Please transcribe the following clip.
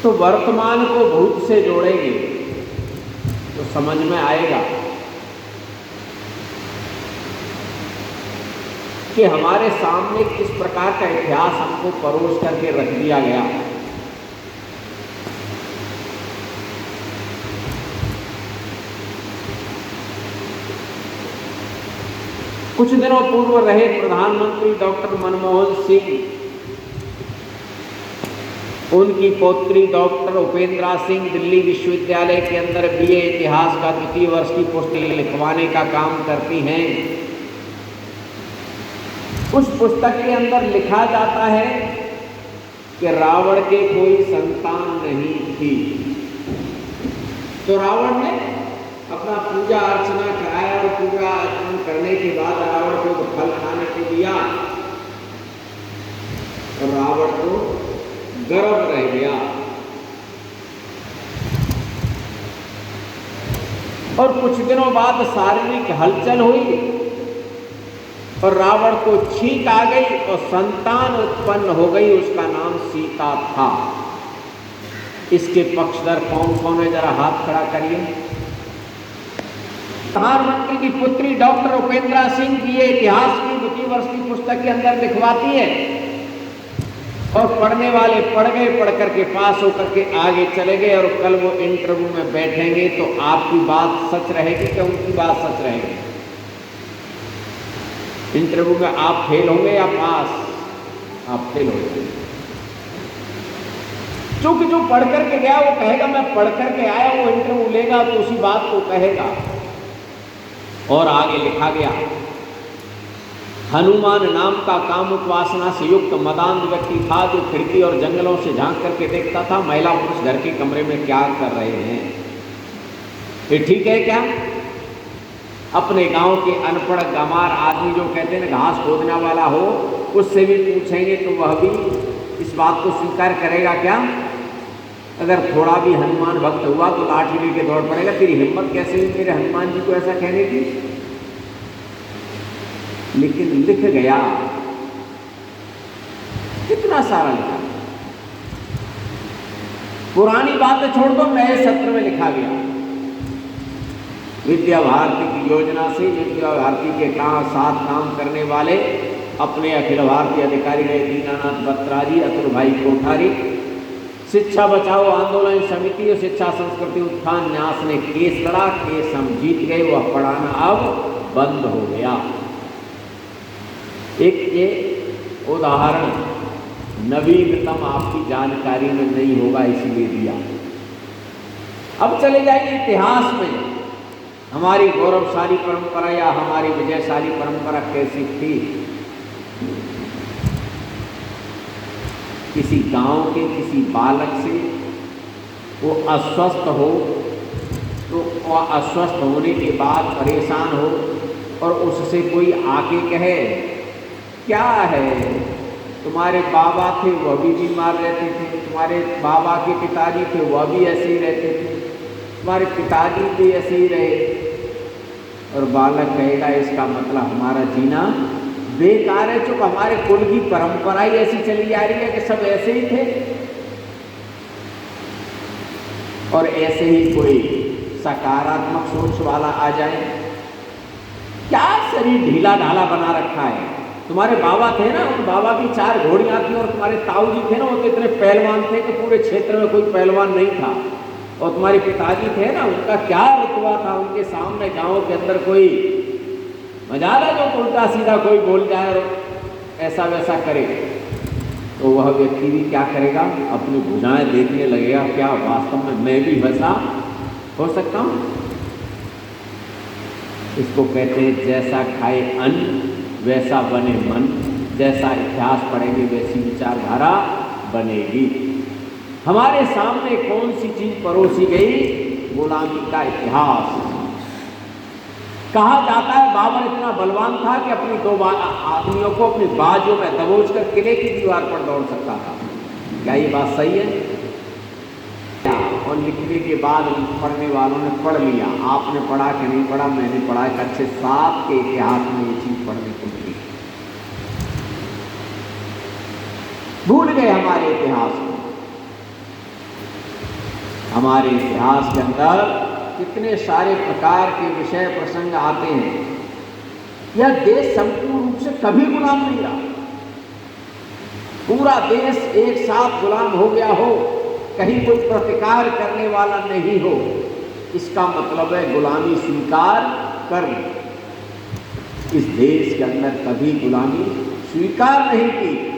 तो वर्तमान को भूत से जोड़ेंगे तो समझ में आएगा कि हमारे सामने किस प्रकार का इतिहास हमको परोस करके रख दिया गया। कुछ दिनों पूर्व रहे प्रधानमंत्री डॉक्टर मनमोहन सिंह, उनकी पौत्री डॉक्टर उपेंद्रा सिंह दिल्ली विश्वविद्यालय के अंदर बीए इतिहास का द्वितीय वर्ष की पुस्तक लिखवाने का काम करती हैं। उस पुस्तक के अंदर लिखा जाता है कि रावण के कोई संतान नहीं थी। तो रावण ने अपना पूजा अर्चना कराया और पूजा अर्चना करने के बाद रावण को फल खाने को दिया और रावण को गर्व रह गया। और कुछ दिनों बाद शारीरिक हलचल हुई और रावण को छींक आ गई और संतान उत्पन्न हो गई, उसका नाम सीता था। इसके पक्षधर कौन कौन है, जरा हाथ खड़ा करिए। प्रधानमंत्री की पुत्री डॉक्टर उपेंद्रा सिंह की ये इतिहास की द्वितीय वर्ष की पुस्तक के अंदर लिखवाती है और पढ़ने वाले पढ़ गए, पढ़ करके पास होकर के आगे चले गए और कल वो इंटरव्यू में बैठेंगे तो आपकी बात सच रहेगी कि उनकी बात सच रहेगी? इंटरव्यू में आप फेल होंगे या पास? आप फेल होंगे। क्योंकि जो पढ़ करके गया वो कहेगा मैं पढ़ करके आया, वो इंटरव्यू लेगा तो उसी बात को कहेगा। और आगे लिखा गया, हनुमान नाम का कामुक वासना से युक्त मदांध व्यक्ति था जो खिड़की और जंगलों से झांक करके देखता था महिला पुरुष घर के कमरे में क्या कर रहे हैं। ये ठीक है क्या? अपने गांव के अनपढ़ गंवार आदमी जो कहते हैं घास खोदने वाला हो, उससे भी पूछेंगे तो वह भी इस बात को स्वीकार करेगा क्या? अगर थोड़ा भी हनुमान भक्त हुआ तो लाठी लेके दौड़ पड़ेगा। तेरी हिम्मत कैसे हुई मेरे हनुमान जी को ऐसा कहने की? लेकिन लिख गया, कितना सारा लिखा। पुरानी बातें छोड़ दो, नए सत्र में लिखा गया। विद्या भारती की योजना से विद्या भारती के साथ काम करने वाले अपने अखिल भारतीय अधिकारी रहे दीनानाथ बत्रा जी, अतुल भाई कोठारी, शिक्षा बचाओ आंदोलन समिति और शिक्षा संस्कृति उत्थान न्यास ने केस लड़ा, केस हम जीत गए, वह पढ़ाना अब बंद हो गया। एक ये उदाहरण नवीनतम आपकी जानकारी में नहीं होगा इसलिए दिया। अब चले जाइए इतिहास में, हमारी गौरवशाली परंपरा या हमारी विजयशाली परंपरा कैसी थी। किसी गांव के किसी बालक से वो अस्वस्थ हो तो वह अस्वस्थ होने के बाद परेशान हो और उससे कोई आके कहे क्या है, तुम्हारे बाबा थे वह भी बीमार रहते थे, तुम्हारे बाबा के पिताजी थे वह भी ऐसे ही रहते थे, तुम्हारे पिताजी भी ऐसे ही रहे, और बालक कहेगा इसका मतलब हमारा जीना बेकार है, चूंकि हमारे कुल की परंपरा ही ऐसी चली आ रही है कि सब ऐसे ही थे। और ऐसे ही कोई सकारात्मक सोच वाला आ जाए, क्या शरीर ढीला ढाला बना रखा है, तुम्हारे बाबा थे ना, उन बाबा की 4 घोड़ियां थी, और तुम्हारे ताऊ जी थे ना वो तो इतने पहलवान थे कि पूरे क्षेत्र में कोई पहलवान नहीं था, और तुम्हारे पिताजी थे ना उनका क्या रुतबा था, उनके सामने गांव के अंदर कोई मजाला जो उल्टा सीधा कोई बोल जाए और ऐसा वैसा करे, तो वह व्यक्ति भी क्या करेगा, अपनी भुजाएं देखने लगेगा, क्या वास्तव में मैं भी वैसा हो सकता हूँ। इसको कहते हैं जैसा खाए अन्न वैसा बने मन, जैसा इतिहास पढ़ेंगे वैसी विचारधारा बनेगी। हमारे सामने कौन सी चीज परोसी गई? गुलामी का इतिहास। कहा जाता है बाबर इतना बलवान था कि अपनी 2 आदमियों को अपनी बाजू में दबोच कर किले की दीवार पर दौड़ सकता था। क्या ये बात सही है? और लिखने के बाद पढ़ने वालों ने पढ़ लिया, आपने पढ़ा कि नहीं पढ़ा, मैंने पढ़ा, एक अच्छे 7 के इतिहास में ये चीज पढ़ने को मिली। भूल गए हमारे इतिहास को। हमारे इतिहास के अंदर कितने सारे प्रकार के विषय प्रसंग आते हैं। यह देश संपूर्ण रूप से कभी गुलाम नहीं रहा। पूरा देश एक साथ गुलाम हो गया हो, कहीं कोई प्रतिकार करने वाला नहीं हो, इसका मतलब है गुलामी स्वीकार कर ली। इस देश के अंदर कभी गुलामी स्वीकार नहीं की।